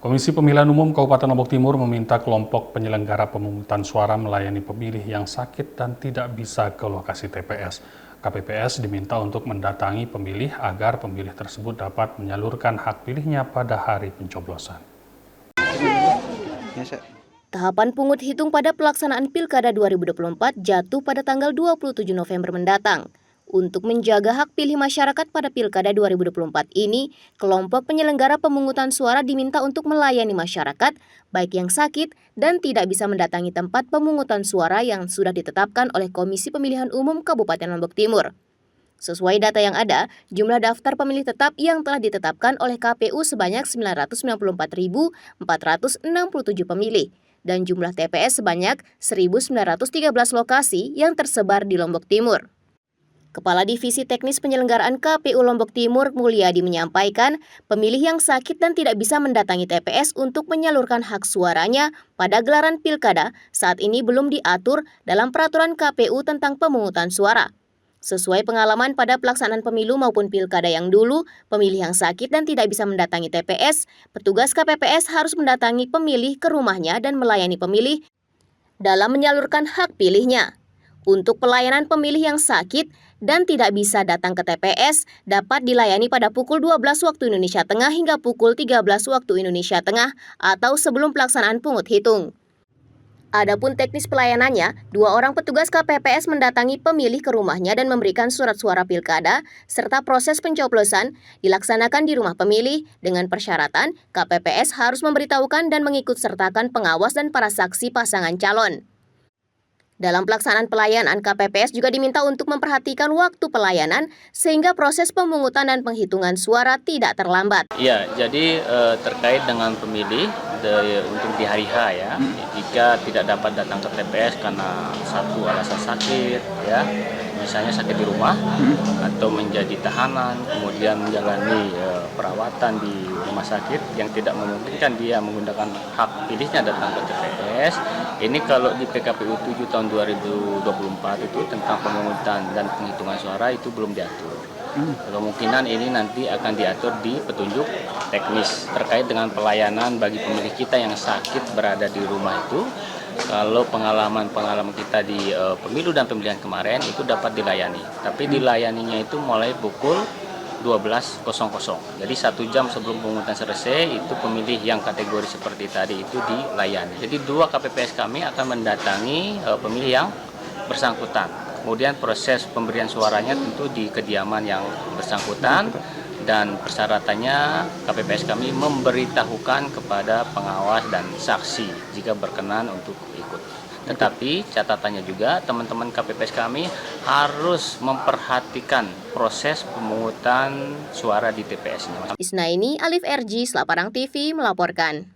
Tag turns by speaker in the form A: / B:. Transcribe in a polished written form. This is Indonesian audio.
A: Komisi Pemilihan Umum Kabupaten Lombok Timur meminta kelompok penyelenggara pemungutan suara melayani pemilih yang sakit dan tidak bisa ke lokasi TPS. KPPS diminta untuk mendatangi pemilih agar pemilih tersebut dapat menyalurkan hak pilihnya pada hari pencoblosan.
B: Tahapan pungut hitung pada pelaksanaan Pilkada 2024 jatuh pada tanggal 27 November mendatang. Untuk menjaga hak pilih masyarakat pada Pilkada 2024 ini, kelompok penyelenggara pemungutan suara diminta untuk melayani masyarakat, baik yang sakit dan tidak bisa mendatangi tempat pemungutan suara yang sudah ditetapkan oleh Komisi Pemilihan Umum Kabupaten Lombok Timur. Sesuai data yang ada, jumlah daftar pemilih tetap yang telah ditetapkan oleh KPU sebanyak 994.467 pemilih dan jumlah TPS sebanyak 1.913 lokasi yang tersebar di Lombok Timur. Kepala Divisi Teknis Penyelenggaraan KPU Lombok Timur, Mulyadi, menyampaikan pemilih yang sakit dan tidak bisa mendatangi TPS untuk menyalurkan hak suaranya pada gelaran Pilkada saat ini belum diatur dalam peraturan KPU tentang pemungutan suara. Sesuai pengalaman pada pelaksanaan pemilu maupun Pilkada yang dulu, pemilih yang sakit dan tidak bisa mendatangi TPS, petugas KPPS harus mendatangi pemilih ke rumahnya dan melayani pemilih dalam menyalurkan hak pilihnya. Untuk pelayanan pemilih yang sakit dan tidak bisa datang ke TPS dapat dilayani pada pukul 12 waktu Indonesia Tengah hingga pukul 13 waktu Indonesia Tengah atau sebelum pelaksanaan pungut hitung. Adapun teknis pelayanannya, 2 orang petugas KPPS mendatangi pemilih ke rumahnya dan memberikan surat suara pilkada, serta proses pencoblosan dilaksanakan di rumah pemilih dengan persyaratan KPPS harus memberitahukan dan mengikut sertakan pengawas dan para saksi pasangan calon. Dalam pelaksanaan pelayanan, KPPS juga diminta untuk memperhatikan waktu pelayanan sehingga proses pemungutan dan penghitungan suara tidak terlambat.
C: Ya, jadi terkait dengan pemilih untuk di hari H ya, jika tidak dapat datang ke TPS karena satu alasan sakit ya, misalnya sakit di rumah atau menjadi tahanan, kemudian menjalani perawatan di rumah sakit yang tidak memungkinkan dia menggunakan hak pilihnya datang ke TPS. Ini kalau di PKPU 7 tahun 2024 itu tentang pemungutan dan penghitungan suara itu belum diatur. Kemungkinan ini nanti akan diatur di petunjuk teknis terkait dengan pelayanan bagi pemilih kita yang sakit berada di rumah itu. Kalau pengalaman kita di pemilu dan pemilihan kemarin itu dapat dilayani. Tapi dilayaninya itu mulai pukul 12.00. Jadi 1 jam sebelum pemungutan selesai itu pemilih yang kategori seperti tadi itu dilayani. Jadi 2 KPPS kami akan mendatangi pemilih yang bersangkutan. Kemudian proses pemberian suaranya tentu di kediaman yang bersangkutan dan persyaratannya KPPS kami memberitahukan kepada pengawas dan saksi jika berkenan untuk ikut. Tetapi catatannya juga teman-teman KPPS kami harus memperhatikan proses pemungutan suara di TPS-nya.
B: Isnaini, Alif RG, Selaparang TV melaporkan.